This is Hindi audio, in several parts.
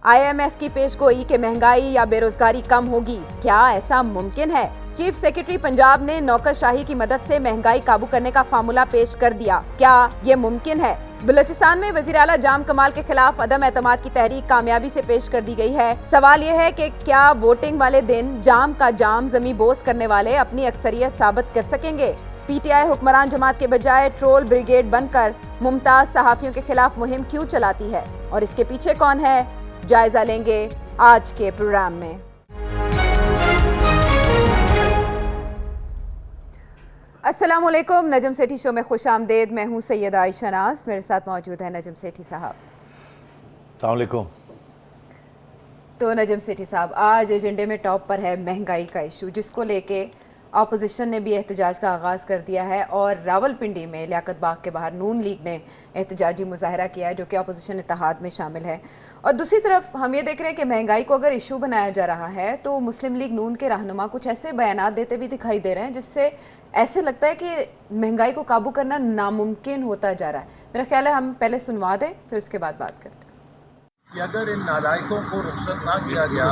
IMF की पेशगोई कि महंगाई या बेरोजगारी कम होगी, क्या ऐसा मुमकिन है? चीफ सेक्रेटरी पंजाब ने नौकरशाही की मदद से महंगाई काबू करने का फार्मूला पेश कर दिया, क्या ये मुमकिन है? बलूचिस्तान में वजीर आला जाम कमाल के खिलाफ अदम एतमाद की तहरीक कामयाबी से पेश कर दी गई है। सवाल यह है कि क्या वोटिंग वाले दिन जाम का जाम जमी बोस करने वाले अपनी अक्सरियत साबित कर सकेंगे? PTI हुक्मरान जमात के बजाय ट्रोल ब्रिगेड बनकर मुमताज सहाफियों के खिलाफ मुहिम क्यों चलाती है और इसके पीछे कौन है, जायजा लेंगे आज के प्रोग्राम में। अस्सलाम वालेकुम, नजम सेठी शो में खुश आमदेद। मैं हूँ सैयदा आयशा नाज, मेरे साथ मौजूद है नजम सेठी साहब। अस्सलाम वालेकुम। तो नजम सेठी साहब, आज एजेंडे में टॉप पर है महंगाई का इशू, जिसको लेके अपोजिशन ने भी एहतजाज का आगाज़ कर दिया है और रावलपिंडी में लियाकत बाग के बाहर नून लीग ने एहतजाजी मुजाहरा किया है, जो कि अपोजिशन इत्तेहाद में शामिल है। और दूसरी तरफ हम ये देख रहे हैं कि महंगाई को अगर इशू बनाया जा रहा है तो मुस्लिम लीग नून के रहनुमा कुछ ऐसे बयानात देते भी दिखाई दे रहे हैं जिससे ऐसे लगता है कि महंगाई को काबू करना नामुमकिन होता जा रहा है। मेरा ख्याल है हम पहले सुनवा दें, फिर उसके बाद बात करते हैं। कि अगर इन नालायकों को रुखसत ना किया गया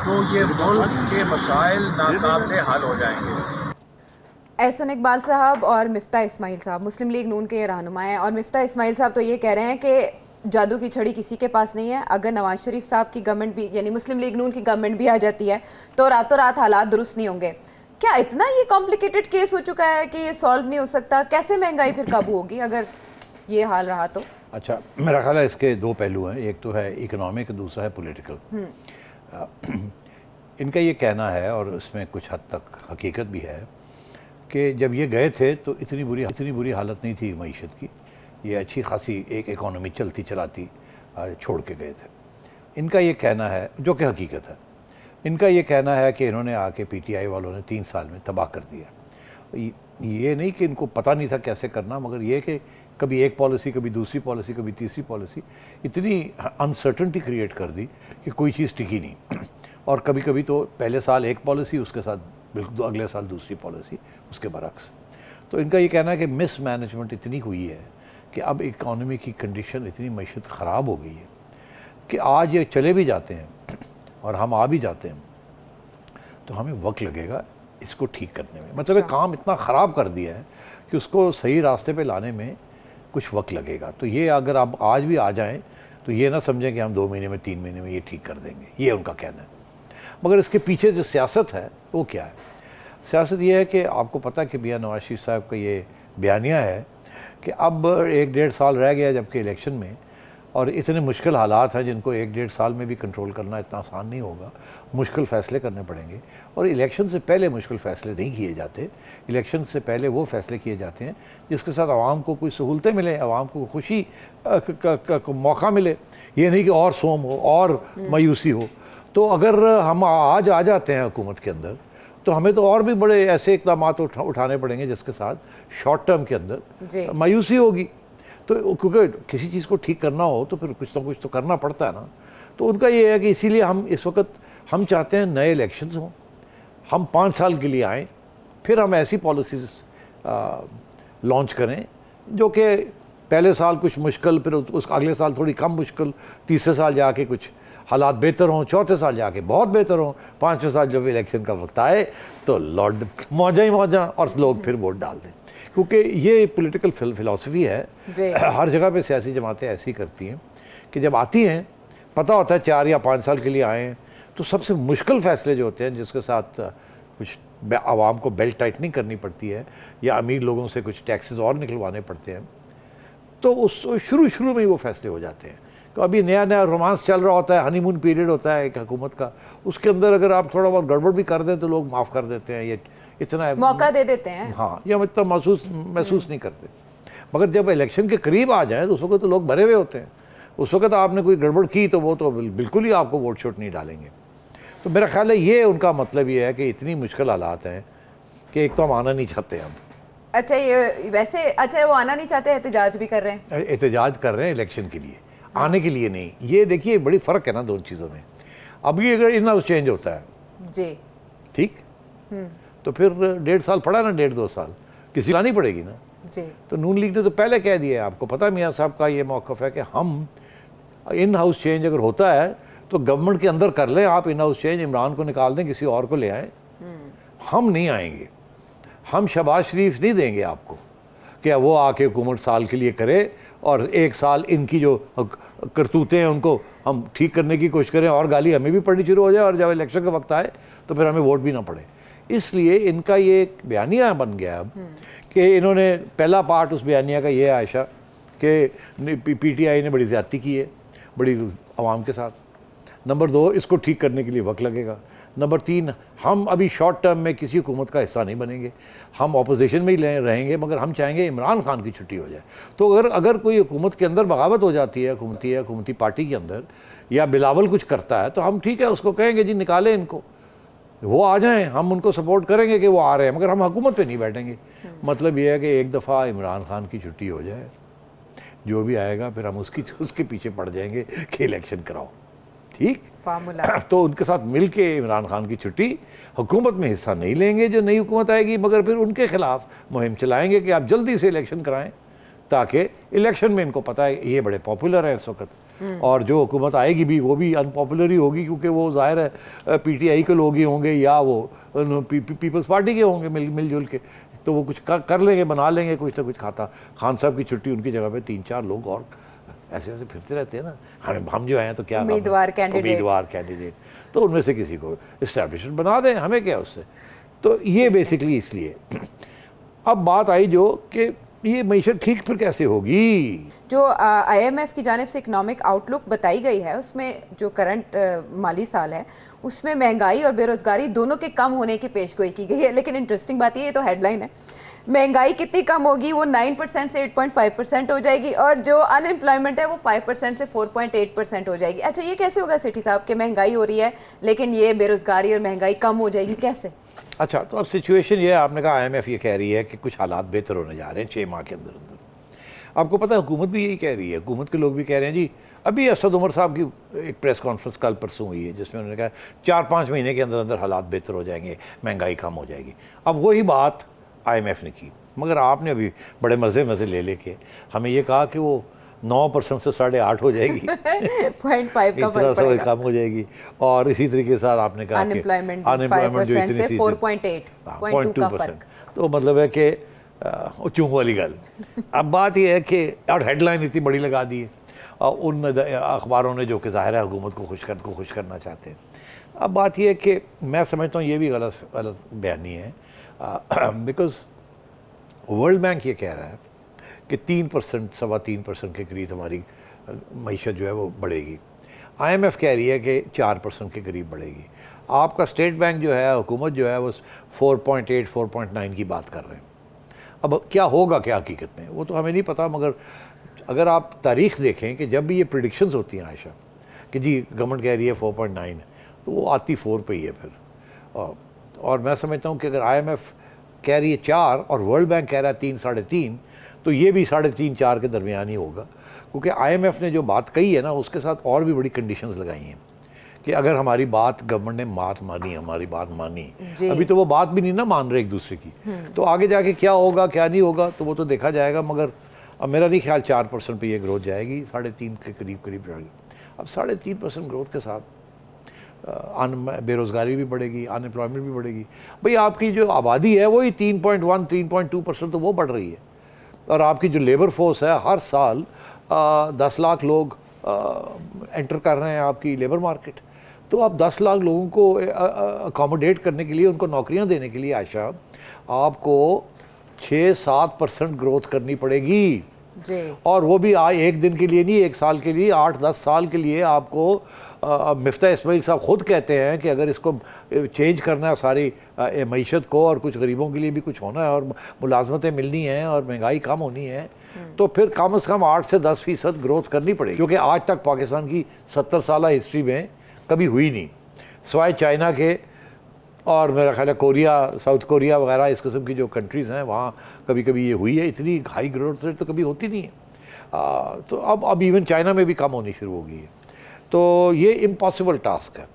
तो ये मुल्क के मसाइल नाकाबिले हल हो जाएंगे। एहसन इकबाल साहब और मिफ्ता इस्माइल साहब मुस्लिम लीग नून के रहनुमा हैं, और मिफ्ता इस्माइल साहब तो ये कह रहे हैं कि जादू की छड़ी किसी के पास नहीं है। अगर नवाज शरीफ साहब की गवर्नमेंट भी, यानी मुस्लिम लीग नून की गवर्नमेंट भी आ जाती है तो रातों रात हालात दुरुस्त नहीं होंगे। क्या इतना ये कॉम्प्लिकेटेड केस हो चुका है कि ये सॉल्व नहीं हो सकता? कैसे महंगाई फिर काबू होगी अगर ये हाल रहा तो? अच्छा, मेरा ख्याल है इसके दो पहलू हैं, एक तो है इकोनॉमिक, दूसरा है पॉलिटिकल। इनका ये कहना है, और इसमें कुछ हद तक हकीकत भी है, कि जब ये गए थे तो इतनी बुरी हालत नहीं थी मईशत की। ये अच्छी खासी एक इकोनॉमी चलती चलाती छोड़ के गए थे। इनका ये कहना है, जो कि हकीकत है, इनका ये कहना है कि इन्होंने आके PTI वालों ने 3 साल में तबाह कर दिया। ये नहीं कि इनको पता नहीं था कैसे करना, मगर ये कि कभी एक पॉलिसी, कभी दूसरी पॉलिसी, कभी तीसरी पॉलिसी, इतनी अनसर्टनिटी क्रिएट कर दी कि कोई चीज़ टिकी नहीं। और कभी कभी तो पहले साल एक पॉलिसी, उसके साथ बिल्कुल अगले साल दूसरी पॉलिसी, उसके बरक्स। तो इनका ये कहना है कि मिस मैनेजमेंट इतनी हुई है कि अब इकॉनमी की कंडीशन इतनी मईशत ख़राब हो गई है कि आज ये चले भी जाते हैं और हम आ भी जाते हैं तो हमें वक्त लगेगा इसको ठीक करने में। मतलब ये काम इतना ख़राब कर दिया है कि उसको सही रास्ते पे लाने में कुछ वक्त लगेगा। तो ये अगर आप आज भी आ जाएं तो ये ना समझें कि हम 2 महीने में, 3 महीने में ये ठीक कर देंगे, ये उनका कहना है। मगर इसके पीछे जो सियासत है वो क्या है? सियासत ये है कि आपको पता है कि मियां नवाज शरीफ साहब का ये बयानिया है कि अब 1-1.5 साल रह गया जबकि इलेक्शन में, और इतने मुश्किल हालात हैं जिनको 1-1.5 साल में भी कंट्रोल करना इतना आसान नहीं होगा। मुश्किल फ़ैसले करने पड़ेंगे, और इलेक्शन से पहले मुश्किल फ़ैसले नहीं किए जाते। इलेक्शन से पहले वो फ़ैसले किए जाते हैं जिसके साथ आवाम को कोई सहूलतें मिलें, आवाम को खुशी का मौका मिले। ये नहीं कि और सोम हो और मायूसी हो। तो अगर हम आज आ जाते हैं हुकूमत के अंदर तो हमें तो और भी बड़े ऐसे इक़दाम उठाने पड़ेंगे जिसके साथ शॉर्ट टर्म के अंदर मायूसी होगी। तो क्योंकि किसी चीज़ को ठीक करना हो तो फिर कुछ ना कुछ तो करना पड़ता है ना। तो उनका ये है कि इसीलिए हम इस वक्त हम चाहते हैं नए इलेक्शंस हों, हम 5 साल के लिए आएँ, फिर हम ऐसी पॉलिसीज़ लॉन्च करें जो कि पहले साल कुछ मुश्किल, फिर उस अगले साल थोड़ी कम मुश्किल, तीसरे साल जाके कुछ हालात बेहतर हों, चौथे साल जाके बहुत बेहतर हों, 5वें साल जब इलेक्शन का वक्त आए तो लॉर्ड मौजा ही मौजा और लोग फिर वोट डाल दें। क्योंकि ये पॉलिटिकल फिलॉसफी है, हर जगह पे सियासी जमातें ऐसी करती हैं कि जब आती हैं पता होता है 4 या 5 साल के लिए आए हैं, तो सबसे मुश्किल फ़ैसले जो होते हैं जिसके साथ कुछ आवाम को बेल्ट टाइटनिंग करनी पड़ती है या अमीर लोगों से कुछ टैक्सेस और निकलवाने पड़ते हैं, तो उस शुरू में ही वो फैसले हो जाते हैं। तो अभी नया रोमांस चल रहा होता है, हनीमून पीरियड होता है एक हुकूमत का, उसके अंदर अगर आप थोड़ा बहुत गड़बड़ भी कर दें तो लोग माफ़ कर देते हैं, ये इतना मौका दे देते हैं। हाँ, ये हम इतना महसूस नहीं करते। मगर जब इलेक्शन के करीब आ जाए तो उस वक्त तो लोग भरे हुए होते हैं। उस वक्त आपने कोई गड़बड़ की तो वो तो बिल्कुल ही आपको वोट शोट नहीं डालेंगे। तो मेरा ख्याल है ये उनका मतलब ये है कि इतनी मुश्किल हालात हैं कि एक तो हम आना नहीं चाहते हम। अच्छा, ये वैसे अच्छा वो आना नहीं चाहते, एहतजाज भी कर रहे हैं। एहतजाज कर रहे हैं इलेक्शन के लिए, आने के लिए नहीं। ये देखिए बड़ी फ़र्क है ना दोनों चीज़ों में। अभी अगर इन हाउस चेंज होता है जी, ठीक, तो फिर 1.5 साल पड़ा ना, 1.5-2 साल किसी लानी पड़ेगी ना जी। तो नून लीग ने तो पहले कह दिया है, आपको पता है मियाँ साहब का ये मौक़िफ़ है कि हम इन हाउस चेंज अगर होता है तो गवर्नमेंट के अंदर कर लें आप इन हाउस चेंज, इमरान को निकाल दें, किसी और को ले आएँ। हम नहीं आएंगे, हम शहबाज शरीफ नहीं देंगे आपको कि वो आके हुकूमत साल के लिए करे और एक साल इनकी जो करतूतें हैं उनको हम ठीक करने की कोशिश करें और गाली हमें भी पड़नी शुरू हो जाए और जब इलेक्शन का वक्त आए तो फिर हमें वोट भी ना पड़े। इसलिए इनका ये एक बयानिया बन गया अब कि इन्होंने, पहला पार्ट उस बयानिया का ये है आयशा कि PTI ने बड़ी ज़्यादती की है बड़ी आवाम के साथ। नंबर 2, इसको ठीक करने के लिए वक्त लगेगा। नंबर 3, हम अभी शॉर्ट टर्म में किसी हुकूमत का हिस्सा नहीं बनेंगे, हम अपोजिशन में ही रहेंगे, मगर हम चाहेंगे इमरान खान की छुट्टी हो जाए। तो अगर कोई हुकूमत के अंदर बगावत हो जाती है हुकूमती पार्टी के अंदर, या बिलावल कुछ करता है, तो हम ठीक है उसको कहेंगे जी निकालें इनको, वो आ जाएं, हम उनको सपोर्ट करेंगे कि वो आ रहे हैं, मगर हम हुकूमत पे नहीं बैठेंगे। मतलब ये है कि एक दफ़ा इमरान खान की छुट्टी हो जाए, जो भी आएगा फिर हम उसके पीछे पड़ जाएंगे कि इलेक्शन कराओ, ठीक। तो उनके साथ मिल के इमरान खान की छुट्टी, हुकूमत में हिस्सा नहीं लेंगे जो नई हुकूमत आएगी, मगर फिर उनके खिलाफ मुहिम चलाएंगे कि आप जल्दी से इलेक्शन कराएं, ताकि इलेक्शन में इनको पता है ये बड़े पॉपुलर हैं इस वक्त, और जो हुकूमत आएगी भी वो भी अनपॉपुलर ही होगी, क्योंकि वो जाहिर है PTI के लोग ही होंगे या वो पीपल्स पार्टी के होंगे मिलजुल के, तो वो कुछ कर लेंगे, बना लेंगे कुछ ना कुछ खाता। खान साहब की छुट्टी, उनकी जगह पे 3-4 लोग और ऐसे ऐसे फिरते रहते हैं ना। हम जो हैं तो क्या उम्मीदवार कैंडिडेट, तो उनमें से किसी को इस्टेब्लिशमेंट बना दें, हमें क्या उससे। तो ये बेसिकली इसलिए। अब बात आई जो कि ये मईशत ठीक फिर कैसे होगी। जो IMF की जानिब से इकोनॉमिक आउटलुक बताई गई है, उसमें जो करंट माली साल है उसमें महंगाई और बेरोजगारी दोनों के कम होने की पेशगोई की गई है। लेकिन इंटरेस्टिंग बात ये तो हेडलाइन है, महंगाई कितनी कम होगी, वो 9% से 8.5% हो जाएगी, और जो अनएम्प्लॉयमेंट है वो 5% से 4.8% हो जाएगी। अच्छा, ये कैसे होगा सेठी साहब कि महंगाई हो रही है लेकिन ये बेरोजगारी और महंगाई कम हो जाएगी, कैसे? अच्छा, तो अब सिचुएशन ये है, आपने कहा IMF ये कह रही है कि कुछ हालात बेहतर होने जा रहे हैं 6 माह के अंदर अंदर। आपको पता है हुकूमत भी यही कह रही है, हुकूमत के लोग भी कह रहे हैं जी। अभी असद उमर साहब की एक प्रेस कॉन्फ्रेंस कल परसों हुई है जिसमें उन्होंने कहा 4-5 महीने के अंदर अंदर हालात बेहतर हो जाएंगे, महंगाई कम हो जाएगी। अब वही बात IMF ने की, मगर आपने अभी बड़े मज़े लेके हमें ये कहा कि वो 9% से 8.5 हो जाएगी 0.5 का फर्क पड़ेगा, कम हो जाएगी। और इसी तरीके के साथ आपने कहा अनएम्प्लॉयमेंट जो इतनी से 4.8 तो मतलब है कि चूं वाली गल। अब बात यह है कि और हेडलाइन इतनी बड़ी लगा दी है उन अखबारों ने जो कि ज़ाहिर है हुकूमत को खुश करना चाहते हैं। अब बात यह है कि मैं समझता हूँ ये भी गलत बयानी है, बिकॉज़ वर्ल्ड बैंक ये कह रहा है कि 3%, 3.25% के करीब हमारी मईशत जो है वो बढ़ेगी। IMF कह रही है कि 4% के करीब बढ़ेगी। आपका स्टेट बैंक जो है, हुकूमत जो है वो 4.8, 4.9 की बात कर रहे हैं। अब क्या होगा क्या हकीकत में वो तो हमें नहीं पता, मगर अगर आप तारीख़ देखें कि जब भी ये प्रेडिक्शंस होती हैं आयशा कि जी गवर्नमेंट कह रही है 4.9, तो वो आती 4 पे ही है फिर। और मैं समझता हूँ कि अगर IMF कह रही है 4 और वर्ल्ड बैंक कह रहा है 3, 3.5, तो ये भी 3.5, 4 के दरमियान ही होगा, क्योंकि IMF ने जो बात कही है ना उसके साथ और भी बड़ी कंडीशंस लगाई हैं कि अगर हमारी बात गवर्नमेंट ने हमारी बात मानी, अभी तो वो बात भी नहीं ना मान रहे एक दूसरे की, तो आगे जाके क्या होगा क्या नहीं होगा तो वो तो देखा जाएगा। मगर अब मेरा नहीं ख्याल 4% पे ये ग्रोथ जाएगी, 3.5 के करीब जाएगी। अब 3.5% ग्रोथ के साथ बेरोज़गारी भी बढ़ेगी, अनएम्प्लॉयमेंट भी बढ़ेगी। भाई आपकी जो आबादी है वही 3.1, 3.2% तो वो बढ़ रही है, और आपकी जो लेबर फोर्स है हर साल 10 लाख लोग एंटर कर रहे हैं आपकी लेबर मार्केट। तो आप 10 लाख लोगों को अकोमोडेट करने के लिए, उनको नौकरियां देने के लिए आयशा आपको 6-7% ग्रोथ करनी पड़ेगी जी। और वो भी एक दिन के लिए नहीं, 1 साल के लिए, 8-10 साल के लिए आपको। मिफ्ता इस्माइल साहब ख़ुद कहते हैं कि अगर इसको चेंज करना है सारी मईशत को, और कुछ गरीबों के लिए भी कुछ होना है, और मुलाजमतें मिलनी हैं, और महंगाई कम होनी है, तो फिर कम से कम 8 से 10% ग्रोथ करनी पड़ेगी, क्योंकि आज तक पाकिस्तान की 70 साल हिस्ट्री में कभी हुई नहीं, सिवाय चाइना के और मेरा ख्याल है कोरिया, साउथ कोरिया वगैरह इस किस्म की जो कंट्रीज़ हैं वहाँ कभी कभी ये हुई है। इतनी हाई ग्रोथ रेट तो कभी होती नहीं है। तो अब इवन चाइना में भी कम होनी शुरू हो गई है। तो ये इम्पॉसिबल टास्क है।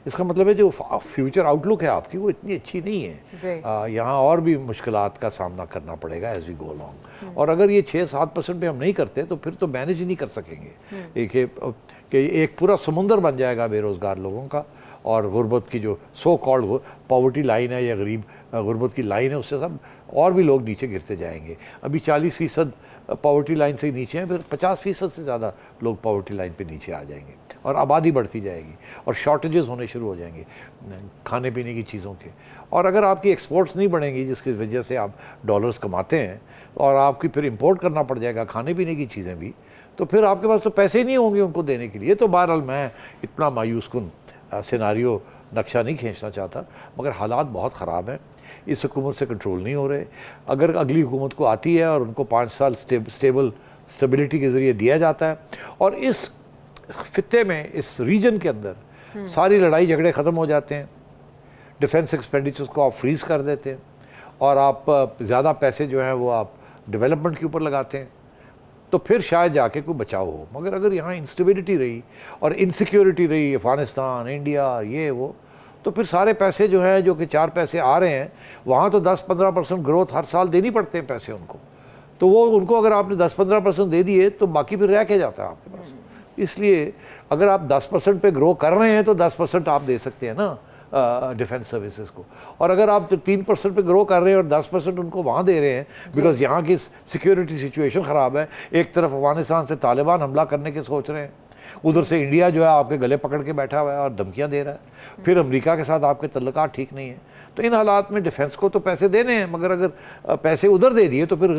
इसका मतलब है जो फ्यूचर आउटलुक है आपकी वो इतनी अच्छी नहीं है। यहाँ और भी मुश्किलात का सामना करना पड़ेगा एज वी गो अलॉन्ग। और अगर ये 6-7% पे हम नहीं करते तो फिर तो मैनेज ही नहीं कर सकेंगे। एक पूरा समुंदर बन जाएगा बेरोज़गार लोगों का, और गुर्बत की जो सो कॉल्ड पॉवर्टी लाइन है या गरीब गुर्बत की लाइन है, उससे सब और भी लोग नीचे गिरते जाएंगे। अभी 40% पॉवर्टी लाइन से नीचे हैं, फिर 50% से ज़्यादा लोग पॉवर्टी लाइन पे नीचे आ जाएंगे, और आबादी बढ़ती जाएगी, और शॉर्टेजेस होने शुरू हो जाएंगे खाने पीने की चीज़ों के। और अगर आपकी एक्सपोर्ट्स नहीं बढ़ेंगी, जिसकी वजह से आप डॉलर्स कमाते हैं, और आपकी फिर इंपोर्ट करना पड़ जाएगा खाने पीने की चीज़ें भी, तो फिर आपके पास तो पैसे ही नहीं होंगे उनको देने के लिए। तो बहरहाल मैं इतना मायूस कुन सिनारियो नक्शा नहीं खींचना चाहता, मगर हालात बहुत ख़राब हैं, इस हुकूमत से कंट्रोल नहीं हो रहे। अगर अगली हुकूमत को आती है और उनको 5 साल स्टेबिलिटी के ज़रिए दिया जाता है, और इस खित्ते में, इस रीजन के अंदर सारी लड़ाई झगड़े ख़त्म हो जाते हैं, डिफेंस एक्सपेंडिचर्स को आप फ्रीज़ कर देते हैं, और आप ज़्यादा पैसे जो हैं वो आप डेवलपमेंट के ऊपर लगाते हैं, तो फिर शायद जाके कोई बचाव हो। मगर अगर यहाँ इंस्टेबिलिटी रही और इनसिक्योरिटी रही, अफ़गानिस्तान, इंडिया, ये वो, तो फिर सारे पैसे जो हैं, जो कि 4 पैसे आ रहे हैं, वहाँ तो 10-15% ग्रोथ हर साल देनी पड़ते हैं पैसे उनको। तो वो उनको अगर आपने 10-15% दे दिए तो बाकी फिर रह के जाता है आपके पास। इसलिए अगर आप 10% पे ग्रो कर रहे हैं तो 10% आप दे सकते हैं ना डिफेंस सर्विसेज को। और अगर आप 3% पे ग्रो कर रहे हैं और 10% उनको वहाँ दे रहे हैं, बिकॉज यहाँ की सिक्योरिटी सिचुएशन ख़राब है, एक तरफ अफगानिस्तान से तालिबान हमला करने के सोच रहे हैं, उधर से इंडिया जो है आपके गले पकड़ के बैठा हुआ है और धमकियाँ दे रहा है, फिर अमेरिका के साथ आपके तल्लुकात ठीक नहीं है, तो इन हालात में डिफेंस को तो पैसे देने हैं, मगर अगर पैसे उधर दे दिए तो फिर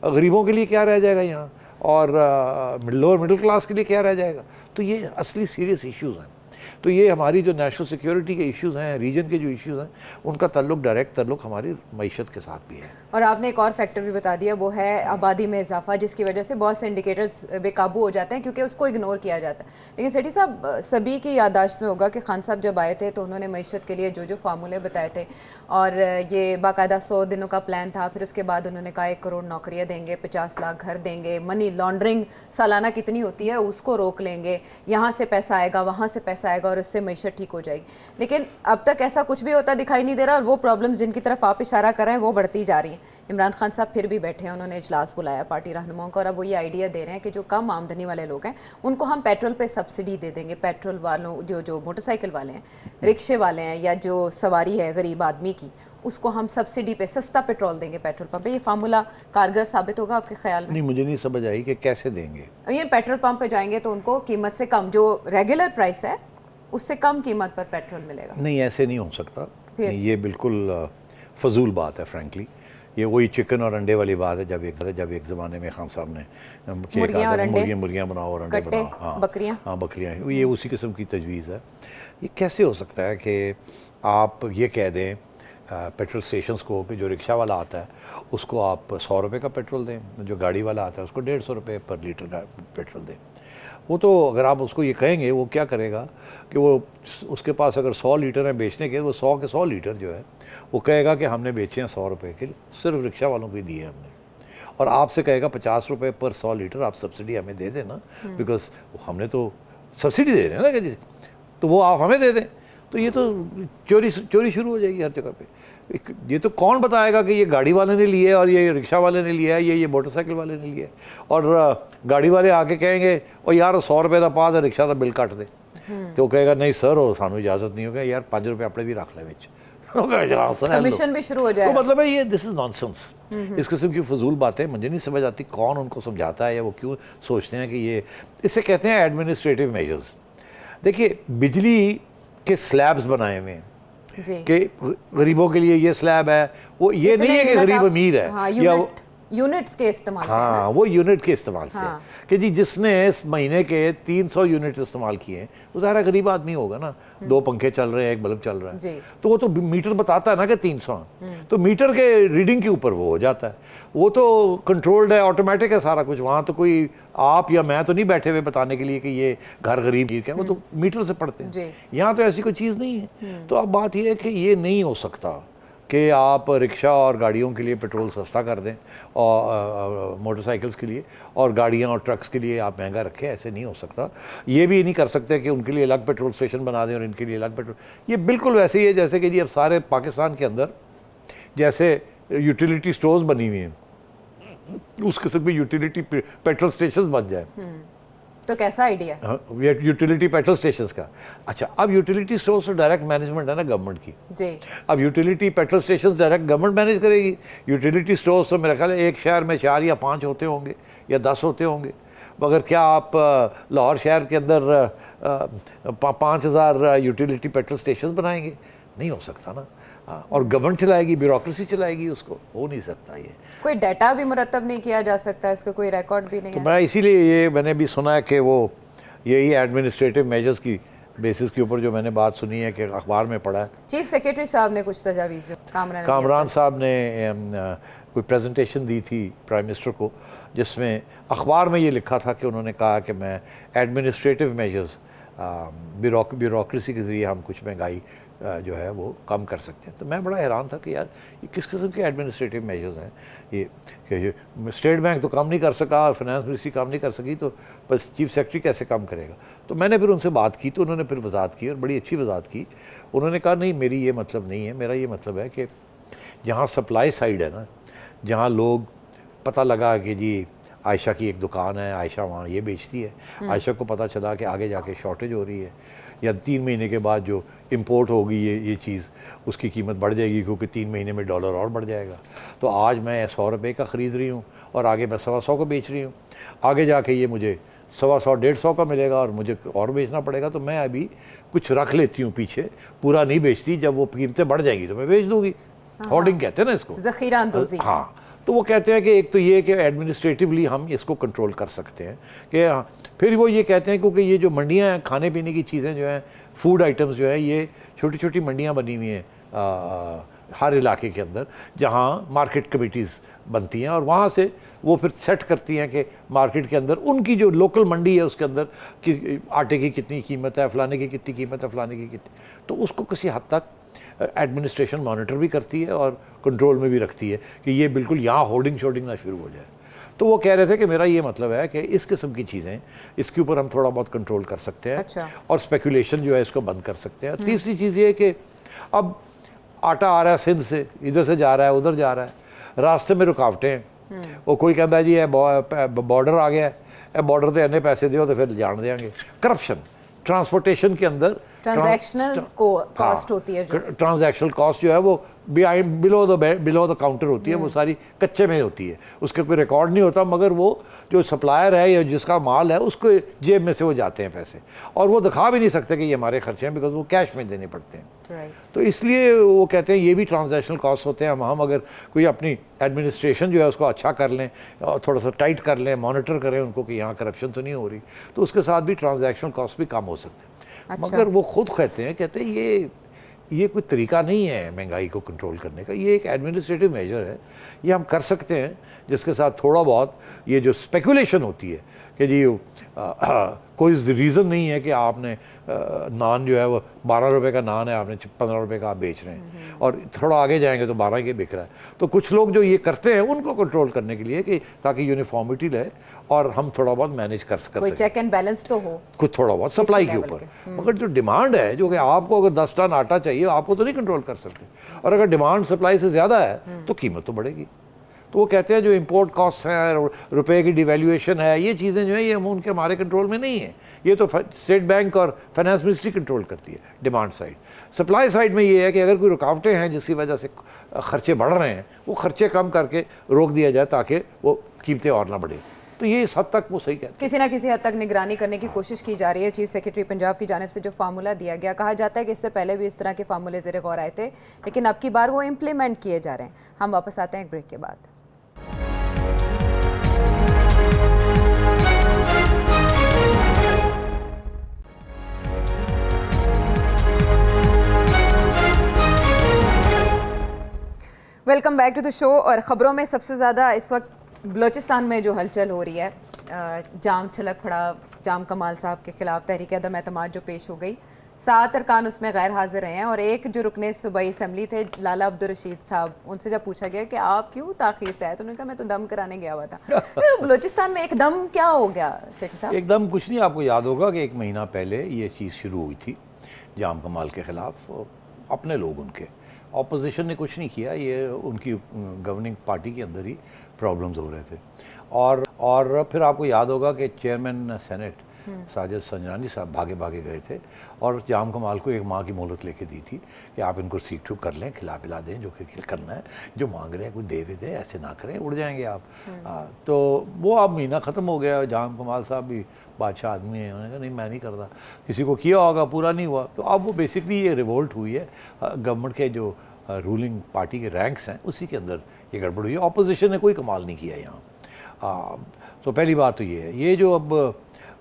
गरीबों के लिए क्या रह जाएगा यहाँ, और लोअर मिडिल क्लास के लिए क्या रह जाएगा। तो ये असली सीरियस इश्यूज़ हैं। तो ये हमारी जो नेशनल सिक्योरिटी के इश्यूज़ हैं, रीजन के जो इश्यूज़ हैं, उनका ताल्लुक, डायरेक्ट ताल्लुक हमारी मईशत के साथ भी है। और आपने एक और फैक्टर भी बता दिया, वो है आबादी में इजाफा, जिसकी वजह से बहुत से इंडिकेटर्स बेकाबू हो जाते हैं क्योंकि उसको इग्नोर किया जाता है। लेकिन सेठी साहब, सभी की याददाश्त में होगा कि खान साहब जब आए थे तो उन्होंने मईशत के लिए जो जो फार्मूले बताए थे, और ये बाकायदा 100 दिनों का प्लान था। फिर उसके बाद उन्होंने कहा 1 करोड़ नौकरियाँ देंगे, 50 लाख घर देंगे, मनी लॉन्ड्रिंग सालाना कितनी होती है उसको रोक लेंगे, यहाँ से पैसा आएगा, वहाँ से पैसा आएगा, और उससे मईशत ठीक हो जाएगी। लेकिन अब तक ऐसा कुछ भी होता दिखाई नहीं दे रहा, और वो प्रॉब्लम जिनकी तरफ आप इशारा कर रहे हैं वो बढ़ती जा रही है। इमरान खान साहब फिर भी बैठे हैं, उन्होंने इजलास बुलाया पार्टी रहनुमाओं का, और अब वो ये आइडिया दे रहे हैं कि जो कम आमदनी वाले लोग हैं उनको हम पेट्रोल पे सब्सिडी दे देंगे। पेट्रोल वालों, जो मोटरसाइकिल वाले हैं, रिक्शे वाले हैं, या जो सवारी है गरीब आदमी की, उसको हम सब्सिडी पे सस्ता पेट्रोल देंगे पेट्रोल पंप पे। ये फार्मूला कारगर साबित होगा आपके ख्याल में? नहीं, मुझे नहीं समझ आई कि कैसे देंगे। ये पेट्रोल पंप पे जाएंगे तो उनको कीमत से कम, जो रेगुलर प्राइस है उससे कम कीमत पर पेट्रोल मिलेगा। नहीं, ऐसे नहीं हो सकता। ये बिल्कुल फजूल बात है फ्रैंकली। ये वही चिकन और अंडे वाली बात है, जब एक ज़माने में खान साहब ने मुर्गियाँ बनाओ और अंडे बनाओ, हाँ बकरियाँ, ये उसी किस्म की तजवीज़ है। ये कैसे हो सकता है कि आप ये कह दें पेट्रोल स्टेशंस को कि जो रिक्शा वाला आता है उसको आप 100 रुपये का पेट्रोल दें, जो गाड़ी वाला आता है उसको 150 रुपये पर लीटर पेट्रोल दें। वो तो अगर आप उसको ये कहेंगे, वो क्या करेगा कि वो उसके पास अगर 100 लीटर हैं बेचने के, वो 100 के 100 लीटर जो है वो कहेगा कि हमने बेचे हैं 100 रुपये के, सिर्फ रिक्शा वालों को ही दिए हमने, और आपसे कहेगा 50 रुपये पर 100 लीटर आप सब्सिडी हमें दे देना, बिकॉज हमने तो सब्सिडी दे रहे हैं ना, कि तो वो आप हमें दे दें। तो ये तो चोरी शुरू हो जाएगी हर जगह पे। ये तो कौन बताएगा कि ये गाड़ी वाले ने लिए और ये रिक्शा वाले ने लिया है, ये मोटरसाइकिल वाले ने लिया है, और गाड़ी वाले आके कहेंगे और यार 100 रुपये का पा दे, रिक्शा का बिल कट दे, तो कहेगा नहीं सर, वो सानू इजाजत नहीं होगा, यार 5 रुपये अपने भी रख ले विच, कमीशन भी शुरू हो जाए। तो मतलब है ये दिस इज नॉनसेंस। इस किस्म की फजूल बातें मुझे नहीं समझ आती, कौन उनको समझाता है, या वो क्यों सोचते हैं कि ये, इसे कहते हैं एडमिनिस्ट्रेटिव मेजर्स। देखिए, बिजली के स्लैब्स बनाए हुए हैं कि गरीबों के लिए ये स्लैब है, वो ये नहीं है कि गरीब अमीर है, हाँ, या यूनिट्स के इस्तेमाल, हाँ वो यूनिट के इस्तेमाल से, हाँ। कि जी जिसने इस महीने के 300 यूनिट इस्तेमाल किए हैं वो ज़्यादा गरीब आदमी होगा ना, 2 पंखे चल रहे हैं, 1 बल्ब चल रहा है, तो वो तो मीटर बताता है ना कि 300, तो मीटर के रीडिंग के ऊपर वो हो जाता है, वो तो कंट्रोल्ड है, ऑटोमेटिक है सारा कुछ, वहाँ तो कोई आप या मैं तो नहीं बैठे हुए बताने के लिए कि ये घर गरीब क्या, वो तो मीटर से पढ़ते हैं। यहाँ तो ऐसी कोई चीज़ नहीं है। तो अब बात ये है कि ये नहीं हो सकता कि आप रिक्शा और गाड़ियों के लिए पेट्रोल सस्ता कर दें और मोटरसाइकिल्स के लिए, और गाड़ियाँ और ट्रक्स के लिए आप महंगा रखें। ऐसे नहीं हो सकता। ये भी नहीं कर सकते कि उनके लिए अलग पेट्रोल स्टेशन बना दें और इनके लिए अलग पेट्रोल। ये बिल्कुल वैसे ही है जैसे कि जी अब सारे पाकिस्तान के अंदर जैसे यूटिलिटी स्टोर्स बनी हुई हैं, उस किस्म की यूटिलिटी पेट्रोल स्टेशन बन जाए। तो कैसा आइडिया है? हाँ, यूटिलिटी पेट्रोल स्टेशन का। अच्छा, अब यूटिलिटी स्टोर्स तो डायरेक्ट मैनेजमेंट है ना गवर्नमेंट की जी। अब utility petrol station direct government manage करेगी। यूटिलिटी स्टोर्स तो मेरा ख्याल है एक शहर में 4 या 5 होते होंगे या 10 होते होंगे, मगर क्या आप लाहौर शहर के अंदर 5000 यूटिलिटी पेट्रोल स्टेशन बनाएंगे? नहीं हो सकता ना। और गवर्नमेंट चलाएगी, ब्यूरोक्रेसी चलाएगी उसको, हो नहीं सकता। ये कोई डाटा भी मुरतब नहीं किया जा सकता, इसका कोई रिकॉर्ड भी नहीं तो है? मैं इसीलिए ये मैंने भी सुना है कि वो यही एडमिनिस्ट्रेटिव मेजर्स की बेसिस के ऊपर जो मैंने बात सुनी है कि अखबार में पढ़ा है। चीफ सेक्रेटरी साहब ने कुछ तजावीज़ कामरान साहब ने कोई प्रेजेंटेशन दी थी प्राइम मिनिस्टर को, जिसमें अखबार में ये लिखा था कि उन्होंने कहा कि मैं एडमिनिस्ट्रेटिव मेजर्स, ब्यूरोक्रेसी के ज़रिए हम कुछ महंगाई जो है वो कम कर सकते हैं। तो मैं बड़ा हैरान था कि यार ये किस किस्म के एडमिनिस्ट्रेटिव मेजर्स हैं ये, कि स्टेट बैंक तो कम नहीं कर सका और फाइनेंस मिनिस्ट्री कम नहीं कर सकी, तो बस चीफ सेक्रेटरी कैसे कम करेगा? तो मैंने फिर उनसे बात की, तो उन्होंने फिर वजाहत की और बड़ी अच्छी वजाहत की। उन्होंने कहा नहीं, मेरी ये मतलब नहीं है, मेरा ये मतलब है कि जहाँ सप्लाई साइड है ना, जहाँ लोग पता लगा कि जी आयशा की एक दुकान है, आयशा वहाँ ये बेचती है, आयशा को पता चला कि आगे जाके शॉर्टेज हो रही है या 3 महीने के बाद जो इंपोर्ट होगी ये चीज़ उसकी कीमत बढ़ जाएगी क्योंकि 3 महीने में डॉलर और बढ़ जाएगा। तो आज मैं 100 रुपये का ख़रीद रही हूँ और आगे मैं 125 का बेच रही हूँ, आगे जाके ये मुझे 125 150 का मिलेगा और मुझे और बेचना पड़ेगा। तो मैं अभी कुछ रख लेती हूँ पीछे, पूरा नहीं बेचती, जब वो कीमतें बढ़ जाएंगी तो मैं बेच दूँगी। होर्डिंग कहते हैं ना इसको, ज़ख़ीरा अंदोज़ी। हाँ, तो वो कहते हैं कि एक तो ये कि एडमिनिस्ट्रेटिवली हम इसको कंट्रोल कर सकते हैं कि फिर वो ये कहते हैं क्योंकि ये जो मंडियां हैं, खाने पीने की चीज़ें जो हैं, फूड आइटम्स जो है, ये छोटी छोटी मंडियां बनी हुई हैं हर इलाके के अंदर, जहां मार्केट कमेटीज़ बनती हैं और वहाँ से वो फिर सेट करती हैं कि मार्केट के अंदर उनकी जो लोकल मंडी है उसके अंदर कि आटे की कितनी कीमत है, फ़लाने की कितनी कीमत है, फ़लाने की कितनी, तो उसको किसी हद तक एडमिनिस्ट्रेशन मॉनिटर भी करती है और कंट्रोल में भी रखती है कि ये बिल्कुल यहाँ होर्डिंग शोर्डिंग ना शुरू हो जाए। तो वो कह रहे थे कि मेरा ये मतलब है कि इस किस्म की चीज़ें, इसके ऊपर हम थोड़ा बहुत कंट्रोल कर सकते हैं। अच्छा। और स्पेकुलेशन जो है इसको बंद कर सकते हैं। तीसरी चीज़ ये कि अब आटा आ रहा है सिंध से, इधर से जा रहा है, उधर जा रहा है, रास्ते में रुकावटें हैं। वो कोई कहता है जी बॉर्डर आ गया है, बॉर्डर से इतने पैसे दो तो फिर जान देंगे। करप्शन ट्रांसपोर्टेशन के अंदर ट्रांजैक्शनल कॉस्ट होती है, जो ट्रांजैक्शनल कॉस्ट जो है वो बिलो द काउंटर होती है, वो सारी कच्चे में होती है, उसका कोई रिकॉर्ड नहीं होता, मगर वो जो सप्लायर है या जिसका माल है उसको जेब में से वो जाते हैं पैसे, और वो दिखा भी नहीं सकते कि ये हमारे खर्चे हैं, बिकॉज वो कैश में देने पड़ते हैं। तो इसलिए वो कहते हैं ये भी ट्रांजैक्शनल कॉस्ट होते हैं। हम अगर कोई अपनी एडमिनिस्ट्रेशन जो है उसको अच्छा कर लें और थोड़ा सा टाइट कर लें, मॉनिटर करें उनको कि यहाँ करप्शन तो नहीं हो रही, तो उसके साथ भी ट्रांजैक्शनल कॉस्ट भी कम हो सकते हैं। अच्छा। मगर वो खुद कहते हैं ये कोई तरीका नहीं है महंगाई को कंट्रोल करने का, ये एक एडमिनिस्ट्रेटिव मेजर है, ये हम कर सकते हैं, जिसके साथ थोड़ा बहुत ये जो स्पेकुलेशन होती है कि जी कोई रीज़न नहीं है कि आपने नान जो है वो 12 रुपये का नान है, आपने 15 रुपये का आप बेच रहे हैं और थोड़ा आगे जाएंगे तो 12 के बिक रहा है। तो कुछ लोग जो ये करते हैं उनको कंट्रोल करने के लिए कि ताकि यूनिफॉर्मिटी रहे और हम थोड़ा बहुत मैनेज कर कोई चेक एंड बैलेंस तो हो कुछ थोड़ा बहुत सप्लाई के ऊपर। मगर जो डिमांड है, जो कि आपको अगर 10 टन आटा चाहिए आपको तो नहीं कंट्रोल कर सकते, और अगर डिमांड सप्लाई से ज़्यादा है तो कीमत तो बढ़ेगी। तो वो कहते हैं जो इंपोर्ट कॉस्ट हैं, रुपए की डिवैल्यूएशन है, ये चीज़ें जो है ये उनके हमारे कंट्रोल में नहीं है, ये तो स्टेट बैंक और फाइनेंस मिनिस्ट्री कंट्रोल करती है डिमांड साइड। सप्लाई साइड में ये है कि अगर कोई रुकावटें हैं जिसकी वजह से खर्चे बढ़ रहे हैं, वो खर्चे कम करके रोक दिया जाए ताकि वो कीमतें और ना बढ़े। तो ये इस हद तक वो सही कहते हैं। किसी ना किसी हद तक निगरानी करने की कोशिश की जा रही है। चीफ सेक्रेटरी पंजाब की जानिब से जो फार्मूला दिया गया, कहा जाता है कि इससे पहले भी इस तरह के फार्मूले ज़ेरे गौर आए थे, लेकिन अब की बार वो इम्प्लीमेंट किए जा रहे हैं। हम वापस आते हैं एक ब्रेक के बाद। Welcome back to the show. और ख़बरों में सबसे ज़्यादा इस वक्त बलूचिस्तान में जो हलचल हो रही है, जाम छलक पड़ा, जाम कमाल साहब के खिलाफ तहरीक अदम एतमाद जो पेश हो गई, 7 अरकान उसमें गैर हाजिर रहे हैं और एक जो रुकने सूबाई असम्बली थे लाला अब्दुल रशीद साहब, उनसे जब पूछा गया कि आप क्यों ताखीर से आए तो उन्होंने कहा मैं तो दम कराने गया हुआ था। तो बलूचिस्तान में एकदम क्या हो गया सेठी साहब? एकदम कुछ नहीं, आपको याद होगा कि 1 महीना पहले ये चीज़ शुरू हुई थी जाम कमाल के ख़िलाफ़। अपने लोग उनके, ऑपोजिशन ने कुछ नहीं किया, ये उनकी गवर्निंग पार्टी के अंदर ही प्रॉब्लम्स हो रहे थे। और फिर आपको याद होगा कि चेयरमैन सेनेट साजिद संजरानी साहब भागे भागे गए थे और जाम कमाल को 1 माह की मोहलत लेके दी थी कि आप इनको सीख ठूक कर लें, खिला पिला दें, जो कि करना है, जो मांग रहे हैं कुछ दे दें, ऐसे ना करें, उड़ जाएंगे आप। तो वो अब महीना ख़त्म हो गया। जाम कमाल साहब भी बादशाह आदमी है, उन्होंने कहा नहीं मैं नहीं करता, किसी को किया होगा, पूरा नहीं हुआ। तो अब वो बेसिकली ये रिवोल्ट हुई है गवर्नमेंट के जो रूलिंग पार्टी के रैंक्स हैं उसी के अंदर ये गड़बड़ हुई है। ऑपोजिशन ने कोई कमाल नहीं किया यहाँ। तो पहली बात तो ये है, ये जो अब